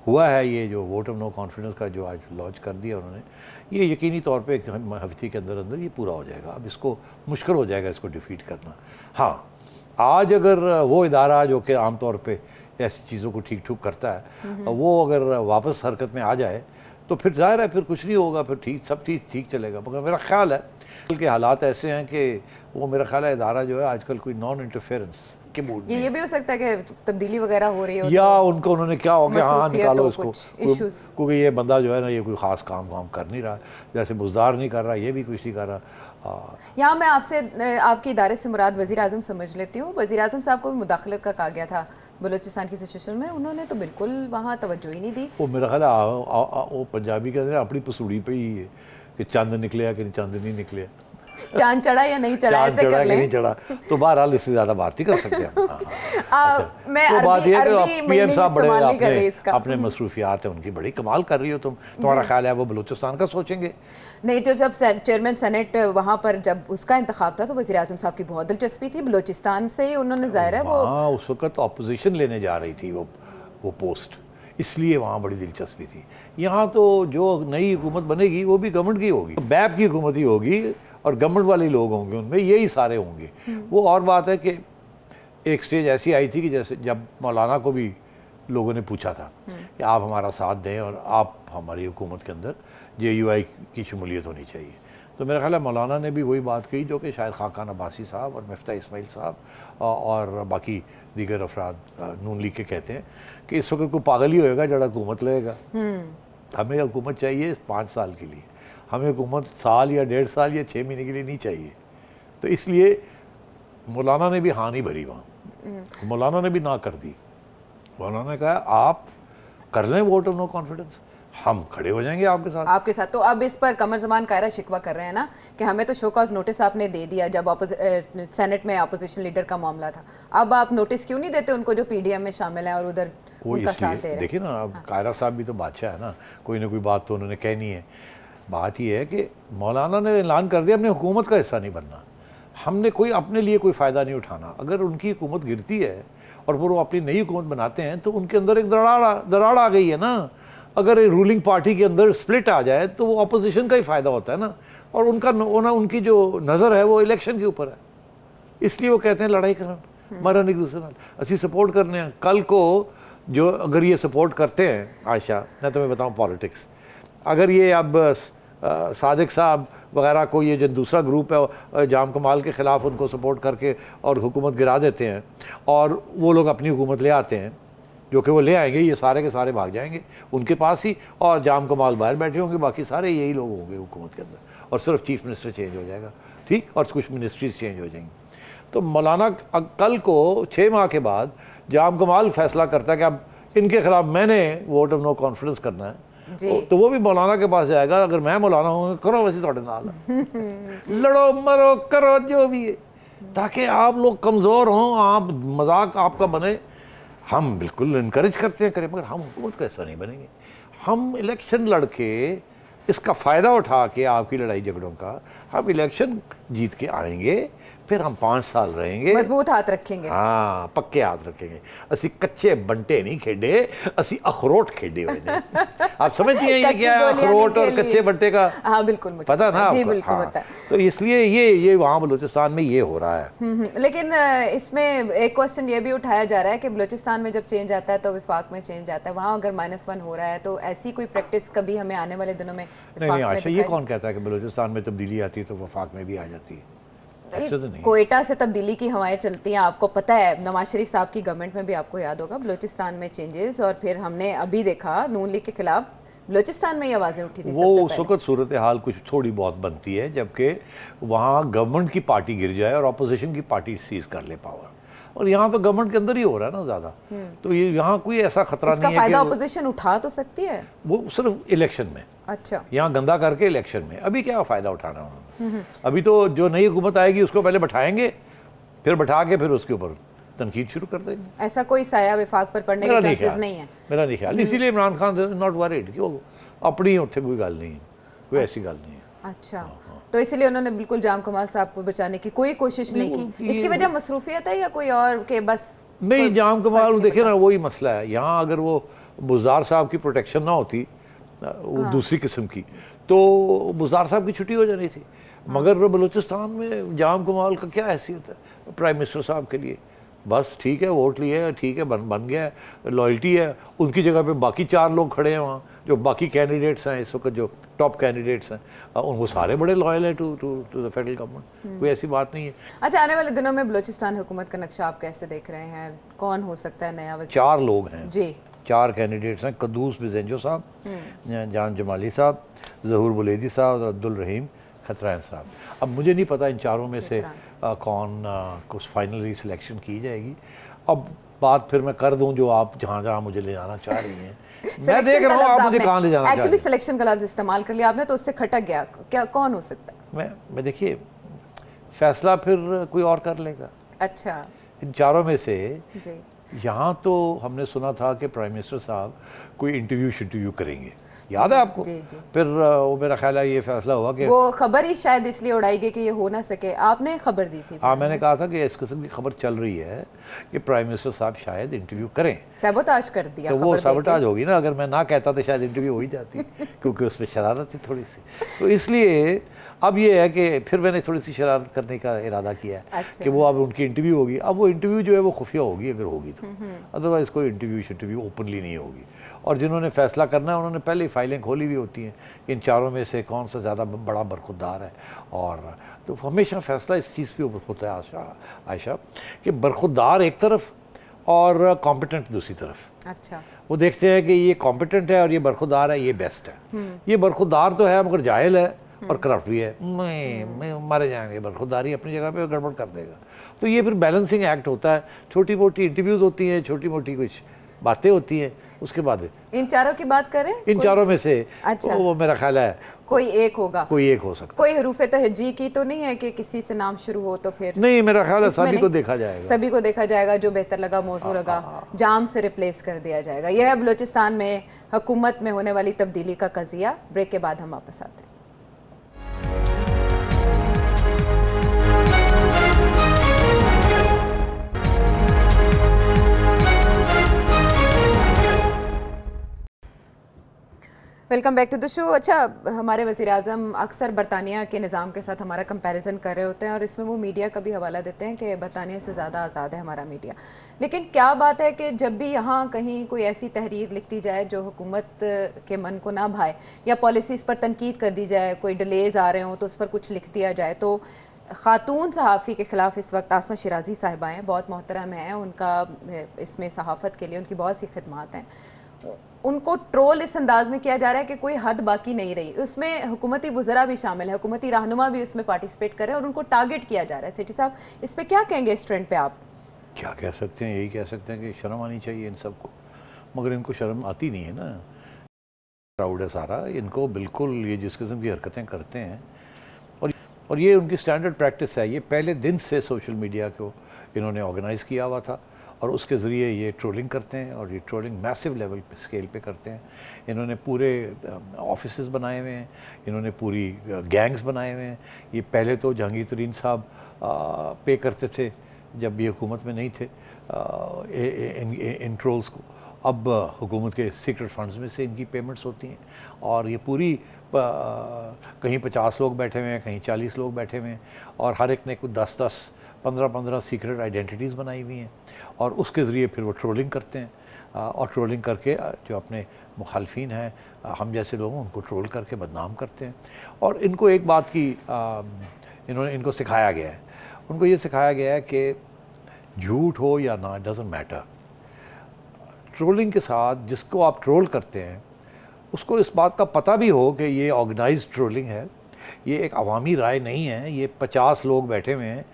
हुआ है, ये जो वोट ऑफ नो कॉन्फिडेंस का जो आज लॉन्च कर दिया उन्होंने, ये यकीनी तौर पे एक हफ्ते के अंदर अंदर ये पूरा हो जाएगा। अब इसको मुश्किल हो जाएगा इसको डिफीट करना। हाँ, आज अगर वो इदारा जो कि आमतौर पे ऐसी चीज़ों को ठीक ठूक करता है, वो अगर वापस हरकत में आ जाए तो फिर जाहिर है फिर कुछ नहीं होगा, फिर सब ठीक चलेगा। मगर मेरा ख्याल है कि हालात ऐसे हैं कि वो, मेरा ख्याल है इदारा जो है आजकल कोई नॉन इंटरफेरेंस के मूड ये भी हो सकता है कि तब्दीली वगैरह हो रही हो, या उनको उन्होंने क्या हो गया, हाँ निकालो इसको, इश्यूज, क्योंकि ये बंदा जो है ना ये कोई ख़ास काम कर नहीं रहा, जैसे बुज़दार नहीं कर रहा, ये भी कुछ नहीं कर रहा। यहाँ मैं आपसे आपके इदारे से मुराद वज़ीर आज़म समझ लेती हूँ। वज़ीर आज़म साहब को भी मुदाखलत का कहा गया था बलूचिस्तान की सिचुएशन में, उन्होंने तो बिल्कुल वहाँ तवज्जो ही नहीं दी। वो मेरा ख्याल है वो पंजाबी के अंदर अपनी पसूड़ी पे ही है कि चंद निकले कि चंद नहीं निकले, चांद चढ़ा या नहीं चढ़ा, चांद चढ़ा कि नहीं चढ़ा, तो बहरहाल इससे ज़्यादा बात ही कर सकते हैं। अच्छा, मैं तो बात यह है कि पीएम साहब बड़े अपने मसरूफियात हैं उनकी, बड़ी कमाल कर रही हो तुम्हारा ख्याल है वो बलूचिस्तान का सोचेंगे? नहीं, तो जब चेयरमैन सेनेट वहाँ पर जब उसका इंतखाब था तो वज़ीर आज़म साहब की बहुत दिलचस्पी थी, बलूचिस्तान से उन्होंने ज़ाहिर है वो, हाँ उस वक्त अपोजिशन लेने जा रही थी वो पोस्ट, इसलिए वहाँ बड़ी दिलचस्पी थी। यहाँ तो जो नई हुकूमत बनेगी वो भी गवर्नमेंट की होगी, बैब की हुकूमत ही होगी और गवर्नमेंट वाले लोग होंगे, उनमें यही सारे होंगे। वो और बात है कि एक स्टेज ऐसी आई थी कि जैसे जब मौलाना को भी लोगों ने पूछा था कि आप हमारा साथ दें और आप हमारी हुकूमत के अंदर JUI की शमूलियत होनी चाहिए, तो मेरा ख्याल है मौलाना ने भी वही बात कही जो कि शायद खाकान अब्बासी साहब और मिफ्ता इस्माइल साहब और बाकी दीगर अफराद नून लीग के कहते हैं कि इस वक्त कोई पागल ही होएगा जड़ा हुकूमत लेगा। हमें हुकूमत चाहिए 5 साल के लिए, हमें हुकूमत साल या 1.5 साल या 6 महीने के लिए नहीं चाहिए। तो इसलिए मौलाना ने भी हाँ नहीं भरी वहाँ, मौलाना ने भी ना कर दी। मौलाना ने कहा आप कर लें वोट ऑफ नो कॉन्फिडेंस, हम खड़े हो जाएंगे आपके साथ। तो अब इस पर कमर जमान कायरा शिकवा कर रहे हैं ना कि हमें तो शो कॉज नोटिस आपने दे दिया जब सेनेट में अपोजिशन लीडर का मामला था, अब आप नोटिस क्यों नहीं देते उनको जो PDM में शामिल है और उधर उनका साथ दे रहे हैं? देखिए ना, अब कायरा साहब भी तो बादशाह है ना कोई बात तो उन्होंने कहनी है। बात यह है कि मौलाना ने ऐलान कर दिया हमने हुकूमत का हिस्सा नहीं बनना, हमने कोई अपने लिए कोई फ़ायदा नहीं उठाना। अगर उनकी हुकूमत गिरती है और वो अपनी नई हुकूमत बनाते हैं तो उनके अंदर एक दराड़ आ गई है ना। अगर रूलिंग पार्टी के अंदर स्प्लिट आ जाए तो वो अपोजिशन का ही फ़ायदा होता है ना, और उनकी जो नज़र है वो इलेक्शन के ऊपर है, इसलिए वो कहते हैं लड़ाई करना मरन एक दूसरे नाल असी सपोर्ट करने हैं। कल को जो अगर ये सपोर्ट करते हैं, आयशा मैं तुम्हें बताऊँ पॉलिटिक्स, अगर ये अब सादिक साहब वगैरह को ये जो दूसरा ग्रुप है जाम कमाल के ख़िलाफ़ उनको सपोर्ट करके और हुकूमत गिरा देते हैं और वो लोग अपनी हुकूमत ले आते हैं, जो कि वो ले आएंगे, ये सारे के सारे भाग जाएंगे उनके पास ही और जाम कमाल बाहर बैठे होंगे, बाकी सारे यही लोग होंगे हुकूमत के अंदर और सिर्फ चीफ मिनिस्टर चेंज हो जाएगा, ठीक, और कुछ मिनिस्ट्रीज चेंज हो जाएंगी। तो मौलाना कल को 6 माह के बाद जाम कमाल फैसला करता है कि अब इनके ख़िलाफ़ मैंने वोट ऑफ नो कॉन्फिडेंस करना है, तो वो भी मौलाना के पास जाएगा, अगर मैं मौलाना हूँ करो वैसे थोड़े नाल लड़ो मरो करो जो भी है, ताकि आप लोग कमज़ोर हों, आप मजाक आपका बने। हम बिल्कुल इनकरेज करते हैं करें, मगर हम हुकूमत का हिस्सा नहीं बनेंगे। हम इलेक्शन लड़के इसका फ़ायदा उठा के आपकी लड़ाई झगड़ों का हम इलेक्शन जीत के आएंगे, फिर हम 5 साल रहेंगे, मजबूत हाथ रखेंगे। हाँ पक्के हाथ रखेंगे। असी कच्चे बंटे नहीं खेडे, असी अखरोट खेडे हुए ने। आप समझते हैं ये क्या है अखरोट और कच्चे बंटे का? हाँ बिल्कुल, मुझे पता ना जी आपको? बिल्कुल हाँ। पता है। तो इसलिए ये वहाँ बलूचिस्तान में ये हो रहा है। लेकिन इसमें एक क्वेश्चन ये भी उठाया जा रहा है कि बलूचिस्तान में जब चेंज आता है तो विफाक में चेंज आता है, वहाँ अगर -1 हो रहा है तो ऐसी कोई प्रैक्टिस कभी हमें आने वाले दिनों में नहीं आशा, ये कौन कहता है कि बलूचिस्तान में तब्दीली आती है तो वफाक में भी आ जाती है? ऐसे तो नहीं। कोयटा से तब्दीली की हवाएं चलती हैं, आपको पता है। नवाज शरीफ साहब की गवर्नमेंट में भी आपको याद होगा बलूचिस्तान में चेंजेस, और फिर हमने अभी देखा नून लीग के खिलाफ बलूचिस्तान में ये आवाजें उठी थी। वो उस वक्त सूरत हाल कुछ थोड़ी बहुत बनती है जबकि वहाँ गवर्नमेंट की पार्टी गिर जाए और अपोजिशन की पार्टी सीज कर ले पावर, और यहाँ तो गवर्नमेंट के अंदर ही हो रहा है ना ज़्यादा। तो ये यहाँ कोई ऐसा खतरा नहीं है। इसका फायदा अपोजिशन उठा तो सकती है, वो सिर्फ इलेक्शन में। अच्छा, यहाँ गंदा करके इलेक्शन में अभी क्या फ़ायदा उठाना उन्होंने? अभी तो जो नई हुकूमत आएगी उसको पहले बैठाएंगे, फिर बैठा के फिर उसके ऊपर तनकीद शुरू कर देंगे। ऐसा कोई साया विफाक पर पड़ने के चांसेस नहीं है, मेरा नहीं ख्याल। इसीलिए इमरान खान नॉट वरीड कि वो अपनी उत्थे कोई गल नहीं है, कोई ऐसी गल नहीं है। अच्छा, तो इसलिए उन्होंने बिल्कुल जाम कमाल साहब को बचाने की कोई कोशिश नहीं की। इसकी वजह मसरूफियत है या कोई और के बस? नहीं, जाम कमाल देखे ना, वही मसला है यहाँ। अगर वो बुज़ार साहब की प्रोटेक्शन ना होती, वो दूसरी किस्म की, तो बुज़ार साहब की छुट्टी हो जानी थी। मगर बलूचिस्तान में जाम कमाल का क्या हैसियत है प्राइम मिनिस्टर साहब के लिए? बस ठीक है, वोट लिए है, ठीक है, बन गया है, लॉयल्टी है। उनकी जगह पे बाकी 4 लोग खड़े हैं वहाँ, जो बाकी कैंडिडेट्स हैं इस वक्त, जो टॉप कैंडिडेट्स हैं, उनको सारे बड़े लॉयल हैं टू द फेडरल गवर्नमेंट। कोई ऐसी बात नहीं है। अच्छा, आने वाले दिनों में बलूचिस्तान हुकूमत का नक्शा आप कैसे देख रहे हैं? कौन हो सकता है नया वज़ीर? 4 लोग हैं जी, 4 कैंडिडेट्स हैं। कद्दूस बिजेंजो साहब, जान जमाली साहब, ज़हूर बुलेदी साहब और अब्दुल रहीम खतरान साहब। अब मुझे नहीं पता इन चारों में से कौन कुछ फाइनली सिलेक्शन की जाएगी। अब बात फिर मैं कर दूं जो आप जहाँ मुझे ले जाना चाह रही हैं। मैं देख रहा हूँ आप मुझे कहाँ ले जाना चाह रही हैं। एक्चुअली सिलेक्शन का लफ्ज़ इस्तेमाल कर लिया आपने तो उससे खटक गया। क्या कौन हो सकता है? मैं देखिए, फैसला फिर कोई और कर लेगा। अच्छा, इन चारों में से जी, यहाँ तो हमने सुना था कि प्राइम मिनिस्टर साहब कोई इंटरव्यू करेंगे, याद है आपको? जी, जी। फिर वो मेरा ख्याल है ये फैसला हुआ कि वो खबर ही शायद इसलिए उड़ाई गई कि ये हो ना सके। आपने खबर दी थी? हाँ, मैंने कहा था कि इस किस्म की खबर चल रही है कि प्राइम मिनिस्टर साहब शायद इंटरव्यू करें। सैबोताज कर दिया तो वो सैबोताज होगी ना। अगर मैं ना कहता तो शायद इंटरव्यू हो ही जाती क्योंकि उसमें शरारत थी थोड़ी सी। तो इसलिए अब ये है कि फिर मैंने थोड़ी सी शरारत करने का इरादा किया है। अच्छा। कि वो अब उनकी इंटरव्यू होगी। अब वो इंटरव्यू जो है वो खुफिया होगी अगर होगी तो, अदरवाइज़ कोई इंटरव्यू ओपनली नहीं होगी। और जिन्होंने फैसला करना है उन्होंने पहले ही फाइलें खोली हुई होती हैं इन चारों में से कौन सा ज़्यादा बड़ा बरखुरदार है। और तो हमेशा फैसला इस चीज़ पे होता है आयशा कि बरखुरदार एक तरफ और कॉम्पिटेंट दूसरी तरफ। अच्छा, वो देखते हैं कि ये कॉम्पिटेंट है और ये बरखुरदार है, ये बेस्ट है। ये बरखुरदार तो है मगर जाहिल है और करप्ट भी है। मैं मारे जाएंगे, बरखुरदारी अपनी जगह पे गड़बड़ कर देगा। तो ये फिर बैलेंसिंग एक्ट होता है। छोटी मोटी इंटरव्यूज़ होती हैं, छोटी मोटी कुछ बातें होती हैं, उसके बाद इन चारों की बात करें? इन चारों में से अच्छा, वो मेरा ख्याल है कोई एक होगा, कोई एक हो सकता है। कोई हरूफ तहज्जी की तो नहीं है कि किसी से नाम शुरू हो तो फिर नहीं, मेरा ख्याल है इसमें सभी नहीं। को देखा जाएगा, सभी को देखा जाएगा, जो बेहतर लगा मौजूद लगा जाम से रिप्लेस कर दिया जाएगा। यह है बलूचिस्तान में हुकूमत में होने वाली तब्दीली का कज़िया। ब्रेक के बाद हम वापस आते हैं। Welcome back to the show. अच्छा, हमारे वज़ीर आज़म अक्सर बरतानिया के निज़ाम के साथ हमारा कंपैरिजन कर रहे होते हैं और इसमें वो मीडिया का भी हवाला देते हैं कि बरतानिया से ज़्यादा आज़ाद है हमारा मीडिया। लेकिन क्या बात है कि जब भी यहाँ कहीं कोई ऐसी तहरीर लिखती जाए जो हुकूमत के मन को ना भाए या पॉलिसीज़ पर तनकीद कर दी जाए, कोई डिलेज़ आ रहे हों तो उस पर कुछ लिख दिया जाए, तो ख़ातून सहाफ़ी के ख़िलाफ़ इस वक्त आसमा शिराजी साहिबा हैं, बहुत मोहतरम हैं, उनका इसमें सहाफ़त के लिए उनकी बहुत सी खिदमात हैं। उनको ट्रोल इस अंदाज में किया जा रहा है कि कोई हद बाकी नहीं रही। उसमें हुकूमती वज़रा भी शामिल है, हुकूमती रहनुमा भी उसमें पार्टिसिपेट कर रहे हैं और उनको टारगेट किया जा रहा है। सेठी साहब, इस पर क्या कहेंगे? इस ट्रेंड पे आप क्या कह सकते हैं? यही कह सकते हैं कि शर्म आनी चाहिए इन सबको, मगर इनको शर्म आती नहीं है ना। क्राउड है सारा, इनको बिल्कुल ये जिस किस्म की हरकतें करते हैं और ये उनकी स्टैंडर्ड प्रैक्टिस है। ये पहले दिन से सोशल मीडिया को इन्होंने ऑर्गेनाइज़ किया हुआ था और उसके ज़रिए ये ट्रोलिंग करते हैं, और ये ट्रोलिंग मैसिव लेवल पे, स्केल पे करते हैं। इन्होंने पूरे ऑफिसेज़ बनाए हुए हैं, इन्होंने पूरी गैंग्स बनाए हुए हैं। ये पहले तो जहांगीर तरीन साहब पे करते थे जब ये हुकूमत में नहीं थे इन ट्रोल्स को। अब हुकूमत के सीक्रेट फंड्स में से इनकी पेमेंट्स होती हैं, और ये पूरी कहीं 50 लोग बैठे हुए हैं, कहीं 40 लोग बैठे हुए हैं, और हर एक ने कुछ 10-10, 15-15 सीक्रेट आइडेंटिटीज़ बनाई हुई हैं, और उसके ज़रिए फिर वो ट्रोलिंग करते हैं। और ट्रोलिंग करके जो अपने मुखालफिन हैं, हम जैसे लोग, उनको ट्रोल करके बदनाम करते हैं। और इनको एक बात की इनको सिखाया गया है, उनको ये सिखाया गया है कि झूठ हो या ना, डज़ंट मैटर। ट्रोलिंग के साथ जिसको आप ट्रोल करते हैं उसको इस बात का पता भी हो कि ये ऑर्गेनाइज्ड ट्रोलिंग है, ये एक अवामी राय नहीं है। ये 50 लोग बैठे हुए हैं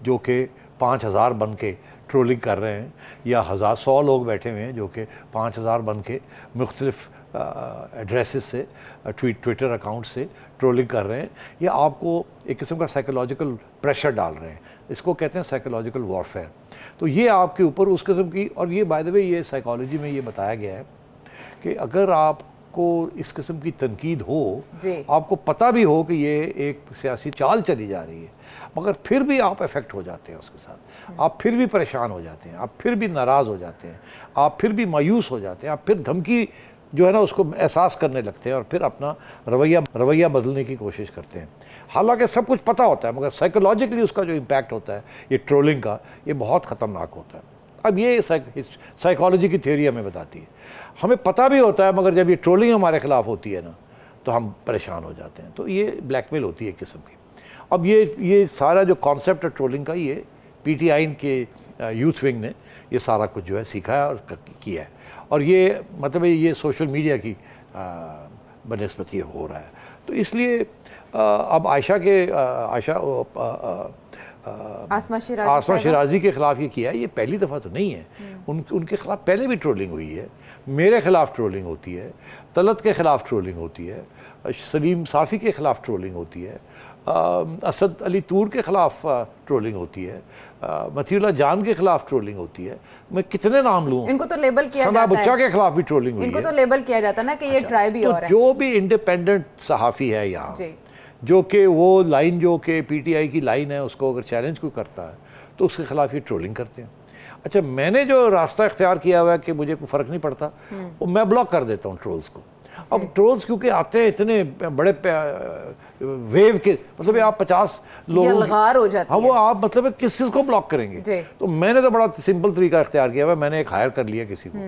जो कि 5000 बन के ट्रोलिंग कर रहे हैं, या 100 लोग बैठे हुए हैं जो कि 5000 बन के मुख्तलिफ एड्रेसेस से, ट्विटर अकाउंट से ट्रोलिंग कर रहे हैं। ये आपको एक किस्म का साइकोलॉजिकल प्रेशर डाल रहे हैं, इसको कहते हैं साइकोलॉजिकल वॉरफेयर। तो ये आपके ऊपर उस किस्म की, और ये बाय द वे ये साइकोलॉजी में ये बताया गया है कि अगर आपको इस किस्म की तनकीद हो, आपको पता भी हो कि ये एक सियासी चाल चली जा रही है, मगर फिर भी आप अफेक्ट हो जाते हैं उसके साथ, आप फिर भी परेशान हो जाते हैं, आप फिर भी नाराज़ हो जाते हैं, आप फिर भी मायूस हो जाते हैं, आप फिर धमकी जो है ना उसको एहसास करने लगते हैं, और फिर अपना रवैया बदलने की कोशिश करते हैं। हालांकि सब कुछ पता होता है, मगर साइकोलॉजिकली उसका जो इम्पैक्ट होता है ये ट्रोलिंग का, ये बहुत ख़तरनाक होता है। अब ये साइकोलॉजी की थ्योरी हमें बताती है, हमें पता भी होता है, मगर जब ये ट्रोलिंग हमारे ख़िलाफ़ होती है ना, तो हम परेशान हो जाते हैं। तो ये ब्लैकमेल होती है एक किस्म की। अब ये सारा जो कॉन्सेप्ट है ट्रोलिंग का, ये PTI के यूथ विंग ने ये सारा कुछ जो है सीखा है और किया है, और ये मतलब ये सोशल मीडिया की बनिस्बत ये हो रहा है। तो इसलिए अब आसमा शिराजी के ख़िलाफ़ ये किया है, ये पहली दफ़ा तो नहीं है। उनके ख़िलाफ़ पहले भी ट्रोलिंग हुई है, मेरे ख़िलाफ़ ट्रोलिंग होती है, तलत के ख़िलाफ़ ट्रोलिंग होती है, सलीम साफ़ी के ख़िलाफ़ ट्रोलिंग होती है, असद अली तूर के ख़िलाफ़ ट्रोलिंग होती है, मतीउल्लाह जान के ख़िलाफ़ ट्रोलिंग होती है। मैं कितने नाम लूँ, इनको तो लेबल किया जाता है, बुच्चा के ख़िलाफ़ भी ट्रोलिंग हुई है, इनको तो लेबल किया जाता है ना कि ये ट्राई भी हो रहा है। जो भी इंडिपेंडेंट सहाफ़ी है यहाँ, जो कि वो लाइन जो कि PTI की लाइन है, उसको अगर चैलेंज कोई करता है तो उसके ख़िलाफ़ ये ट्रोलिंग करते हैं। अच्छा, मैंने जो रास्ता इख्तियार किया हुआ है कि मुझे कोई फ़र्क नहीं पड़ता, वो मैं ब्लॉक कर देता हूँ ट्रोल्स को। अब ट्रोल्स क्योंकि आते हैं इतने बड़े वेव के, मतलब आप 50 लोग हो जाते हैं, हाँ, वो आप मतलब किस चीज़ को ब्लॉक करेंगे। तो मैंने तो बड़ा सिंपल तरीका इख्तियार किया हुआ है, मैंने एक हायर कर लिया किसी को,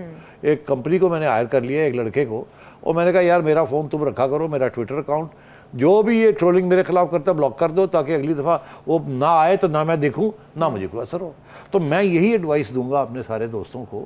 एक कंपनी को मैंने हायर कर लिया, एक लड़के को, और मैंने कहा यार मेरा फ़ोन तुम रखा करो, मेरा ट्विटर अकाउंट, जो भी ये ट्रोलिंग मेरे खिलाफ करता है ब्लॉक कर दो, ताकि अगली दफ़ा वो ना आए तो ना मैं देखूं, ना मुझे कोई असर हो। तो मैं यही एडवाइस दूंगा अपने सारे दोस्तों को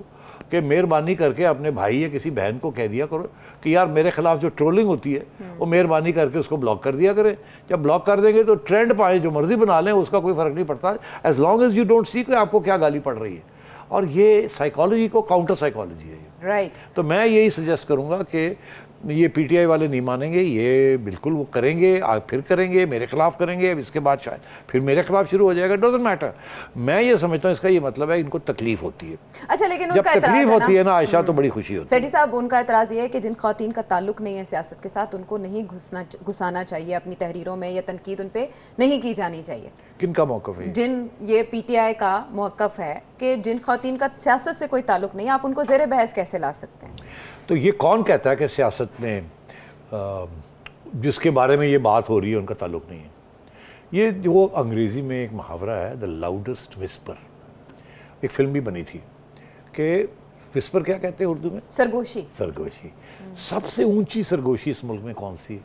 कि मेहरबानी करके अपने भाई या किसी बहन को कह दिया करो कि यार मेरे खिलाफ जो ट्रोलिंग होती है वो मेहरबानी करके उसको ब्लॉक कर दिया करें। जब ब्लॉक कर देंगे तो ट्रेंड पाए जो मर्जी बना लें, उसका कोई फ़र्क नहीं पड़ता, as long as you don't see कि आपको क्या गाली पड़ रही है। और ये साइकोलॉजी को काउंटर साइकोलॉजी है, राइट। तो मैं यही सजेस्ट करूँगा कि ये PTI वाले नहीं मानेंगे, ये बिल्कुल वो करेंगे, फिर करेंगे, मेरे खिलाफ करेंगे, अब इसके बाद शायद फिर मेरे खिलाफ शुरू हो जाएगा, डजंट मैटर। मैं ये समझता हूँ इसका ये मतलब है इनको तकलीफ होती है। अच्छा, लेकिन जब तकलीफ होती है ना आयशा, तो बड़ी खुशी होती है। सेठी साहब, उनका एतराज़ ये है कि जिन खवातीन का ताल्लुक नहीं है सियासत के साथ, उनको नहीं घुसाना चाहिए अपनी तहरीरों में, या तनकीद उन पर नहीं की जानी चाहिए। किनका मौक़िफ़ है? जिन ये PTI का मौक़िफ़ है कि जिन खवातीन का सियासत से कोई ताल्लुक नहीं है, आप उनको ज़ेर बहस कैसे ला सकते हैं? तो ये कौन कहता है कि सियासत में जिसके बारे में ये बात हो रही है उनका ताल्लुक नहीं है? ये जो अंग्रेज़ी में एक मुहावरा है, द लाउडेस्ट विस्पर, एक फिल्म भी बनी थी कि विस्पर क्या कहते हैं उर्दू में? सरगोशी। सरगोशी। सबसे ऊंची सरगोशी इस मुल्क में कौन सी है?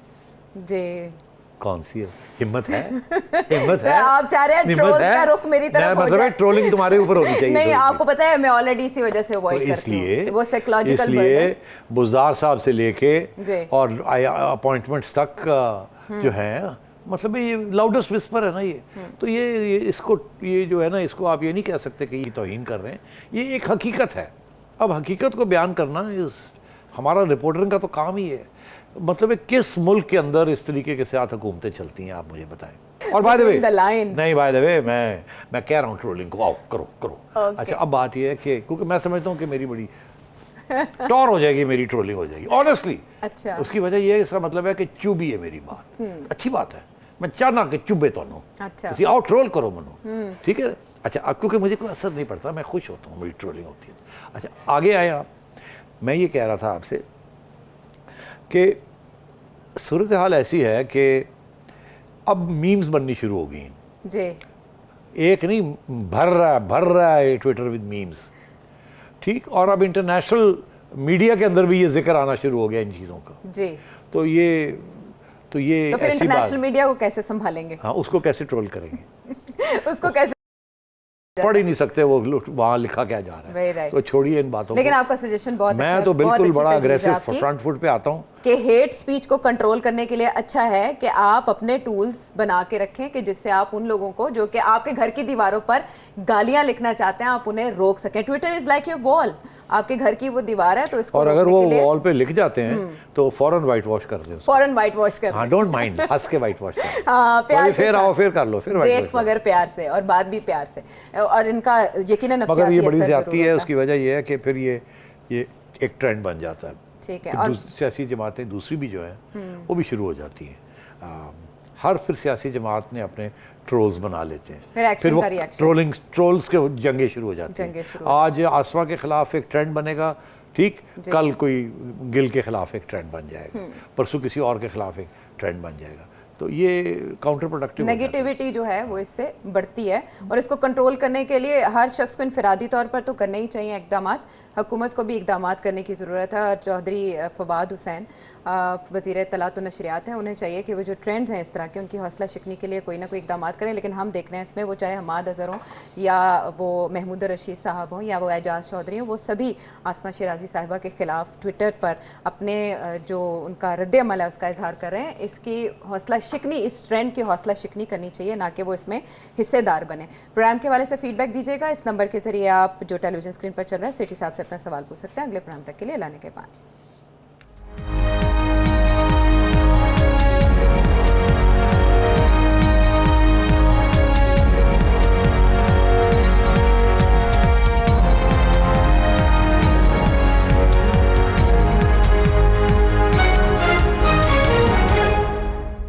जी, कौन सी है? हिम्मत है? हिम्मत है? आप चाह रहे हैं ट्रोल का रुख मेरी तरफ मतलब है ट्रोलिंग तुम्हारे ऊपर होनी चाहिए। नहीं, आपको पता है मैं ऑलरेडी इसी वजह से अवॉइड करती हूं, वो साइकोलॉजिकल बर्डन। इसलिए बुज़दार साहब से लेके और अपॉइंटमेंट्स तक जो है, मतलब ये लाउडेस्ट विस्पर है ना ये। तो ये इसको, ये जो है ना, इसको आप ये नहीं कह सकते कि ये तौहीन कर रहे हैं, ये एक हकीकत है। अब हकीकत को बयान करना हमारा रिपोर्टरिंग का तो काम ही है। मतलब किस मुल्क के अंदर इस तरीके के साथ हुकूमतें चलती हैं, आप मुझे बताएं। और by the way The lines. नहीं, बाय द वे मैं कह रहा हूँ ट्रोलिंग को आओ करो करो। Okay. अच्छा, अब बात ये है कि क्योंकि मैं समझता हूँ कि मेरी बड़ी टॉर हो जाएगी, मेरी ट्रोलिंग हो जाएगी ऑनेस्टली। अच्छा। उसकी वजह ये है, इसका मतलब है कि चुभी है मेरी बात। अच्छी बात है, मैं चाहना कि चुभे तो अच्छा। तुम आओ ट्रोल करो मनो, ठीक है। अच्छा, अब क्योंकि मुझे कोई असर नहीं पड़ता, मैं खुश होता हूँ, मेरी ट्रोलिंग होती है। अच्छा, आगे आया, मैं ये कह रहा था आपसे कि सूरत हाल ऐसी है कि अब मीम्स बननी शुरू हो गई जी। एक नहीं, भर रहा है ट्विटर विद मीम्स, ठीक। और अब इंटरनेशनल मीडिया के अंदर भी ये जिक्र आना शुरू हो गया इन चीज़ों का। जी। तो ये तो फिर ऐसी इंटरनेशनल बात, मीडिया को कैसे संभालेंगे? हाँ, उसको कैसे ट्रोल करेंगे? उसको कैसे पढ़ ही नहीं सकते वो वहाँ लिखा क्या जा रहा है। right. तो छोड़िए इन बातों लेकिन को। आपका सजेशन बहुत मैं अच्छा तो है, बहुत बिल्कुल अच्छी बड़ा तजवीज़ है अग्रेसिव आपकी फ्रंट फुट पे आता हूँ कि हेट स्पीच को कंट्रोल करने के लिए अच्छा है कि आप अपने टूल्स बना के रखें कि जिससे आप उन लोगों को जो कि आपके घर की दीवारों पर गालियां लिखना चाहते हैं, आप उन्हें रोक सकें। Twitter is like your wall, आपके घर की वो दीवार है, तो इसको और अगर रोकने वो के लिए वॉल पे लिख जाते हैं तो फौरन वाइट वॉश कर दें उसको। फौरन वाइट वॉश कर हाँ, डोंट माइंड, हंस के वाइट वॉश कर दें। हाँ, प्यार फिर आओ, फिर कर लो, फिर देख मगर प्यार से और बात भी प्यार से। और इनका यकीनन मगर ये बड़ी असर ज्यादती जरूर है। होता उसकी वजह ये है कि फिर ये एक ट्रेंड बन जाता है। ठीक है। फिर और सियासी जमातें दूसरी भी जो हैं वो भी शुरू हो जाती हैं। हर फिर सियासी जमात ने अपने ट्रोल्स बना लेते फिर हैं, action फिर वो का reaction। ट्रोल्स के जंगें शुरू हो जाती जंगें हैं। शुरू हो आज आसमा के खिलाफ एक ट्रेंड बनेगा, ठीक, कल कोई गिल के खिलाफ एक ट्रेंड बन जाएगा, परसों किसी और के खिलाफ एक ट्रेंड बन जाएगा। तो ये काउंटर प्रोडक्टिव नेगेटिविटी जो है वो इससे बढ़ती है और इसको कंट्रोल करने के लिए हर शख्स को इनफरादी तौर पर तो करने ही चाहिए इकदाम। हुकूमत को भी इकदाम करने की ज़रूरत है। और चौधरी फवाद हुसैन वज़ीर इत्तलात व नशरियात हैं, उन्हें चाहिए कि वो जो ट्रेंड्स हैं इस तरह के, उनकी हौसला शिकनी के लिए कोई ना कोई इकदाम करें। लेकिन हम देख रहे हैं इसमें, वो चाहे हमाद अज़हर हों या वो महमूद रशीद साहब हों या वो एजाज चौधरी हों, वो सभी आसमा शिराजी साहिबा के ख़िलाफ़ ट्विटर पर अपने जो उनका रद्द-ए-अमल है उसका इजहार कर रहे हैं। इसकी हौसला शिकनी, इस ट्रेंड की हौसला शिकनी करनी चाहिए, ना कि वो इसमें हिस्सेदार बने। प्रोग्राम के हवाले से फीडबैक दीजिएगा इस नंबर के ज़रिए, आप जो टेलीविजन स्क्रीन पर चल रहा है। सेठी साहब से अपना सवाल पूछ सकते हैं। अगले प्रोग्राम तक के लिए अल्लाह ने के बाद।